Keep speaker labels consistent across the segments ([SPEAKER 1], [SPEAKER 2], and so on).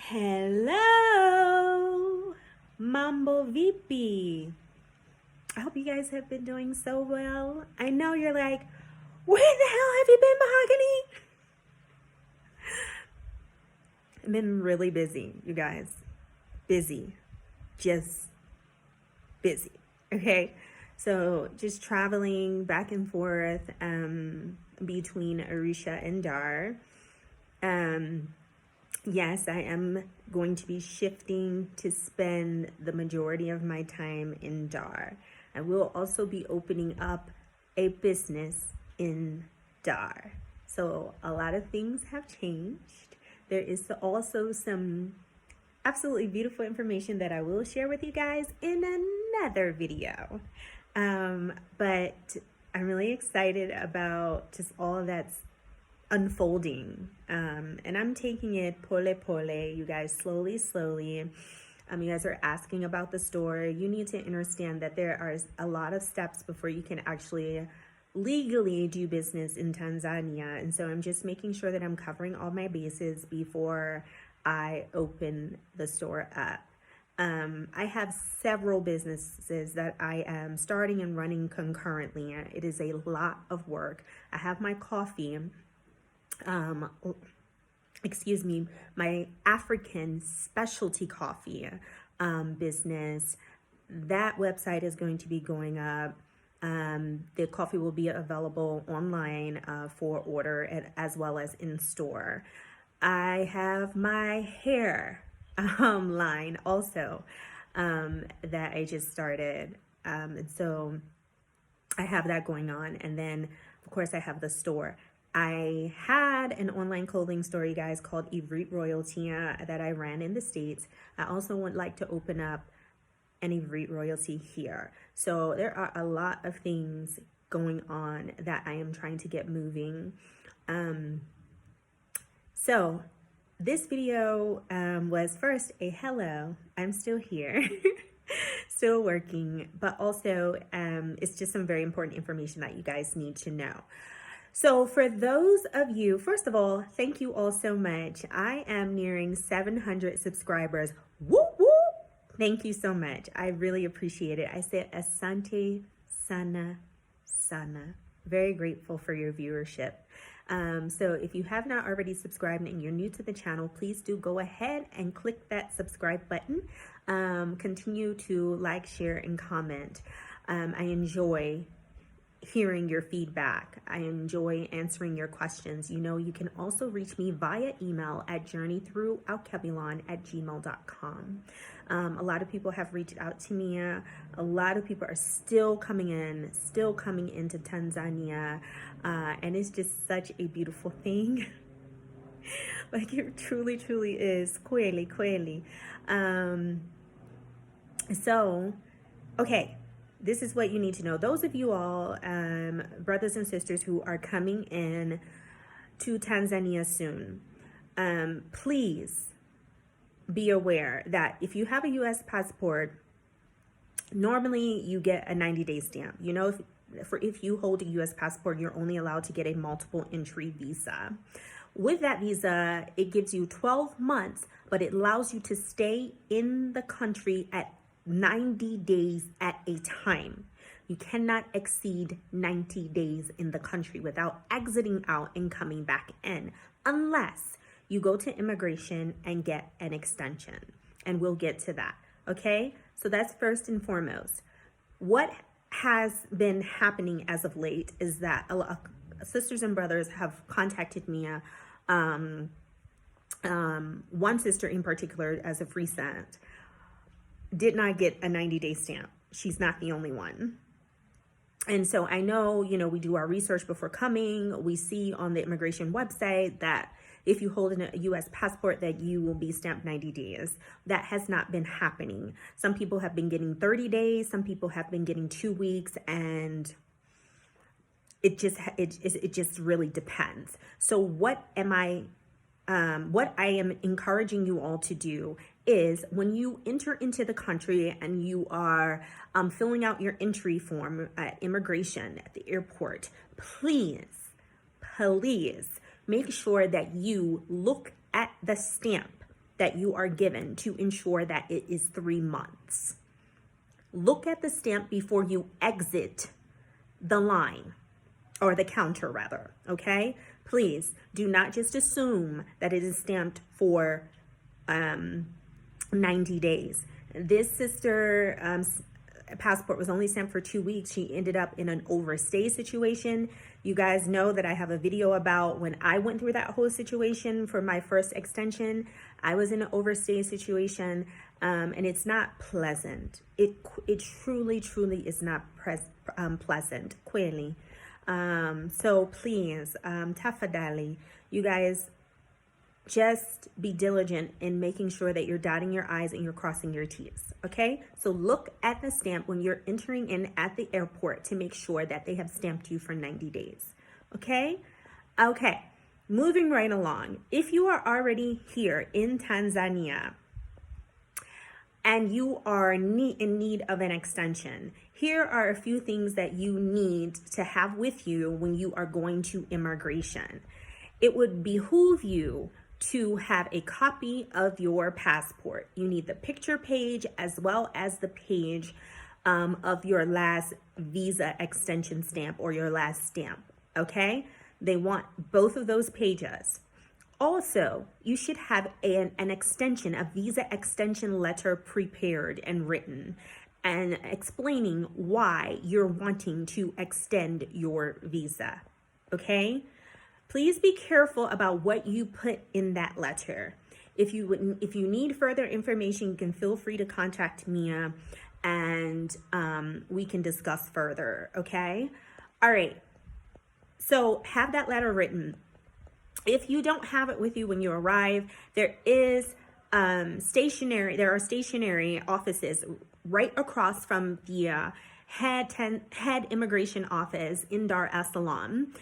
[SPEAKER 1] Hello, Mambo VP. I hope you guys have been doing so well. I know you're like, where the hell have you been, Mahogany? I've been really busy, you guys. Busy. Just busy. Okay? So just traveling back and forth between Arusha and Dar. Yes, I am going to be shifting to spend the majority of my time in Dar. I will also be opening up a business in Dar. So a lot of things have changed. There is also some absolutely beautiful information that I will share with you guys in another video. But I'm really excited about just all that's unfolding, and I'm taking it pole pole, you guys, slowly. You guys are asking about the store. You need to understand that there are a lot of steps before you can actually legally do business in Tanzania, and so I'm just making sure that I'm covering all my bases before I open the store up. I have several businesses that I am starting and running concurrently. It is a lot of work. I have my coffee, my African specialty coffee business. That website is going to be going up. The coffee will be available online for order as well as in store. I have my hair line also that I just started. And so I have that going on. And then, of course, I have the store. I had an online clothing store, you guys, called Ivrit Royalty that I ran in the States. I also would like to open up an Ivrit Royalty here. So there are a lot of things going on that I am trying to get moving. So this video was first a hello, I'm still here, still working, but also it's just some very important information that you guys need to know. So for those of you, first of all, thank you all so much. I am nearing 700 subscribers. Whoop, whoop. Thank you so much. I really appreciate it. I said asante sana. Very grateful for your viewership. So if you have not already subscribed and you're new to the channel, please do go ahead and click that subscribe button. Continue to like, share, and comment. I enjoy hearing your feedback. I enjoy answering your questions. You know, you can also reach me via email at journeythroughalkebalon@gmail.com. A lot of people have reached out to me. A lot of people are still coming into Tanzania. And it's just such a beautiful thing. Like it truly is. Kweli. So, okay. This is what you need to know. Those of you all, brothers and sisters who are coming in to Tanzania soon, please be aware that if you have a U.S. passport, normally you get a 90-day stamp. You know, if you hold a U.S. passport, you're only allowed to get a multiple entry visa. With that visa, it gives you 12 months, but it allows you to stay in the country at 90 days at a time. You cannot exceed 90 days in the country without exiting out and coming back in, unless you go to immigration and get an extension. And we'll get to that, okay? So that's first and foremost. What has been happening as of late is that a lot of sisters and brothers have contacted me. One sister in particular, as of recent, did not get a 90-day stamp. She's not the only one. And so I know, you know, we do our research before coming. We see on the immigration website that if you hold a U.S. passport that you will be stamped 90 days. That has not been happening. Some people have been getting 30 days. Some people have been getting 2 weeks, and it just really depends. So what I am encouraging you all to do is when you enter into the country and you are filling out your entry form at immigration at the airport, please make sure that you look at the stamp that you are given to ensure that it is 3 months. Look at the stamp before you exit the line, or the counter rather, okay? Please do not just assume that it is stamped for 90 days. This sister passport was only stamped for 2 weeks. She ended up in an overstay situation. You guys know that I have a video about when I went through that whole situation for my first extension. I was in an overstay situation, and it's not pleasant. It truly is not pleasant, kweli. So please, tafadhali, you guys, just be diligent in making sure that you're dotting your I's and you're crossing your T's, okay? So look at the stamp when you're entering in at the airport to make sure that they have stamped you for 90 days, okay? Okay, moving right along. If you are already here in Tanzania and you are in need of an extension, here are a few things that you need to have with you when you are going to immigration. It would behoove you to have a copy of your passport. You need the picture page as well as the page of your last visa extension stamp or your last stamp, okay? They want both of those pages. Also, you should have an extension, a visa extension letter prepared and written and explaining why you're wanting to extend your visa, okay? Please be careful about what you put in that letter. If you need further information, you can feel free to contact Mia and we can discuss further, okay? All right, so have that letter written. If you don't have it with you when you arrive, there are stationary offices right across from the head immigration office in Dar es Salaam.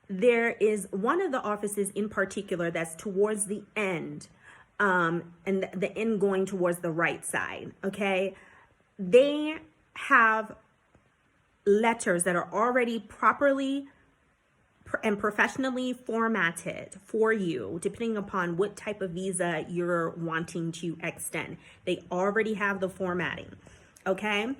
[SPEAKER 1] There is one of the offices in particular that's towards the end, and the end going towards the right side, okay? They have letters that are already properly and professionally formatted for you, depending upon what type of visa you're wanting to extend. They already have the formatting, okay?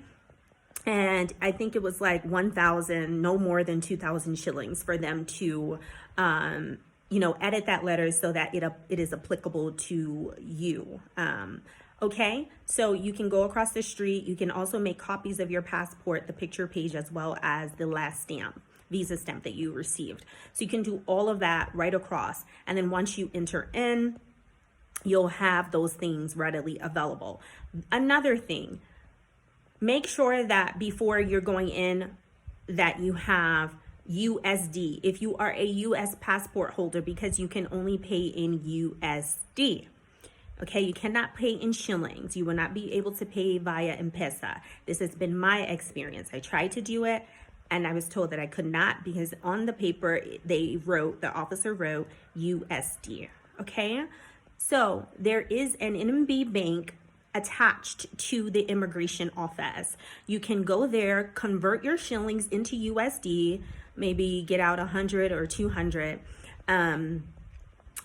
[SPEAKER 1] And I think it was like 1,000, no more than 2,000 shillings for them to, edit that letter so that it is applicable to you. Okay, so you can go across the street. You can also make copies of your passport, the picture page, as well as the last stamp, visa stamp that you received. So you can do all of that right across. And then once you enter in, you'll have those things readily available. Another thing, make sure that before you're going in that you have USD if you are a US passport holder, because you can only pay in USD. Okay, you cannot pay in shillings. You will not be able to pay via M-Pesa. This has been my experience. I tried to do it and I was told that I could not because on the paper the officer wrote USD. Okay, so there is an NMB bank attached to the immigration office. You can go there, convert your shillings into USD, maybe get out 100 or 200, and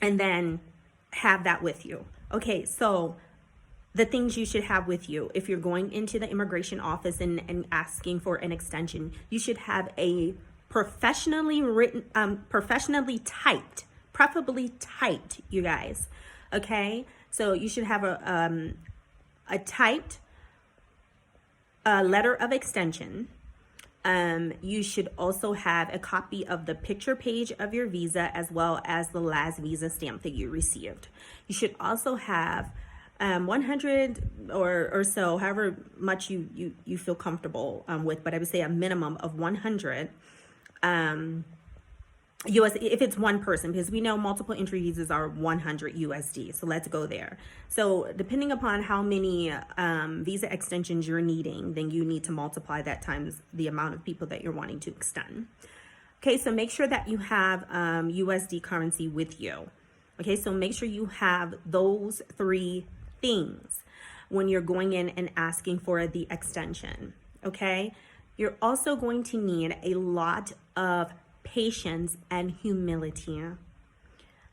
[SPEAKER 1] then have that with you. Okay, so the things you should have with you if you're going into the immigration office and asking for an extension, you should have a professionally written, professionally typed, preferably typed, you guys. Okay, so you should have a typed letter of extension. You should also have a copy of the picture page of your visa as well as the last visa stamp that you received. You should also have 100 or so, however much you feel comfortable with, but I would say a minimum of 100 US, if it's one person, because we know multiple entry visas are 100 USD. So let's go there. So depending upon how many visa extensions you're needing, then you need to multiply that times the amount of people that you're wanting to extend. Okay, so make sure that you have USD currency with you. Okay, so make sure you have those 3 things when you're going in and asking for the extension. Okay, you're also going to need a lot of patience and humility.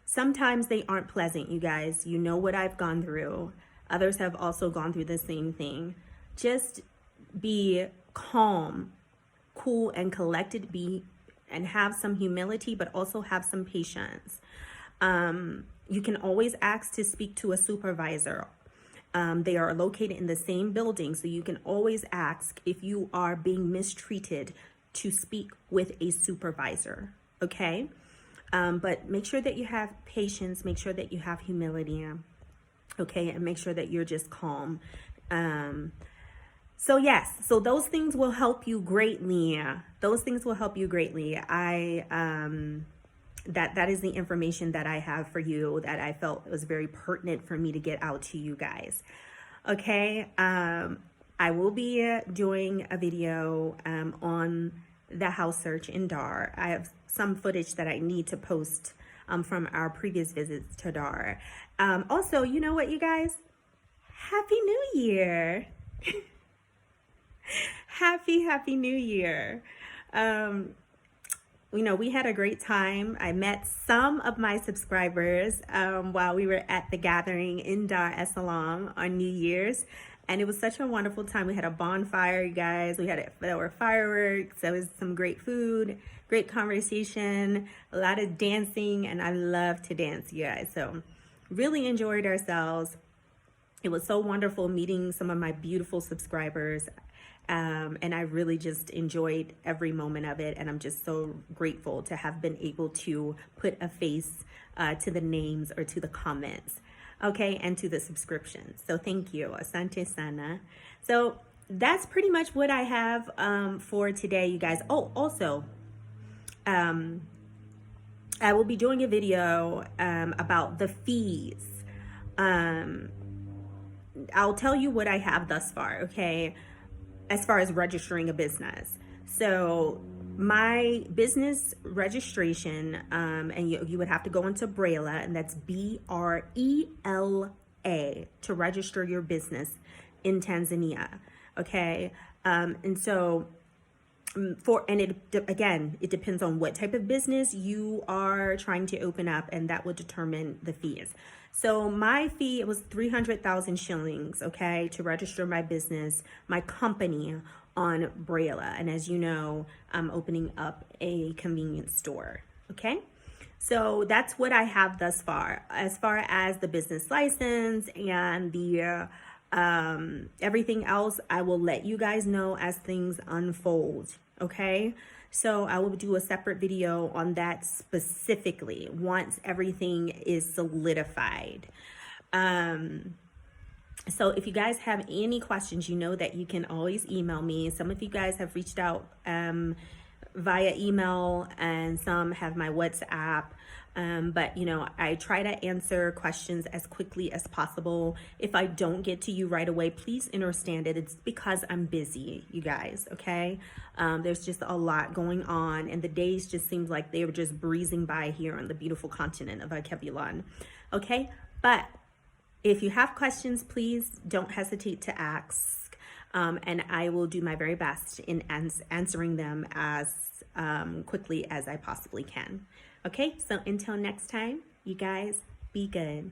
[SPEAKER 1] sometimes they aren't pleasant, you guys. You know what I've gone through. Others have also gone through the same thing. Just be calm, cool, and collected. And have some humility, but also have some patience. You can always ask to speak to a supervisor. They are located in the same building, so you can always ask if you are being mistreated to speak with a supervisor, okay? But make sure that you have patience, make sure that you have humility, okay? And make sure that you're just calm. So yes, so those things will help you greatly. Those things will help you greatly. That is the information that I have for you that I felt was very pertinent for me to get out to you guys. Okay, I will be doing a video on the house search in Dar. I have some footage that I need to post from our previous visits to Dar. Also, you know what, you guys? Happy New Year! Happy New Year. You know, we had a great time. I met some of my subscribers while we were at the gathering in Dar es Salaam on New Year's. And it was such a wonderful time. We had a bonfire, you guys. There were fireworks. There was some great food, great conversation, a lot of dancing. And I love to dance, you guys. So really enjoyed ourselves. It was so wonderful meeting some of my beautiful subscribers. And I really just enjoyed every moment of it. And I'm just so grateful to have been able to put a face to the names or to the comments, okay, and to the subscriptions. So thank you. Asante sana. So that's pretty much what I have for today, you guys. Oh, also, I will be doing a video about the fees. I'll tell you what I have thus far, okay? As far as registering a business. So my business registration, and you would have to go into Brela, and that's BRELA, to register your business in Tanzania, okay? And so it depends on what type of business you are trying to open up, and that will determine the fees. So my fee, it was 300,000 shillings, okay, to register my business, my company on Brela. And as you know, I'm opening up a convenience store, okay? So that's what I have thus far. As far as the business license and the everything else, I will let you guys know as things unfold, okay? So I will do a separate video on that specifically once everything is solidified. So if you guys have any questions, you know that you can always email me. Some of you guys have reached out via email, and some have my WhatsApp. But you know, I try to answer questions as quickly as possible. If I don't get to you right away, please understand it. It's because I'm busy, you guys, okay? There's just a lot going on, and the days just seems like they were just breezing by here on the beautiful continent of Akebulan, okay? But if you have questions, please don't hesitate to ask, and I will do my very best in answering them as quickly as I possibly can. Okay, so until next time, you guys be good.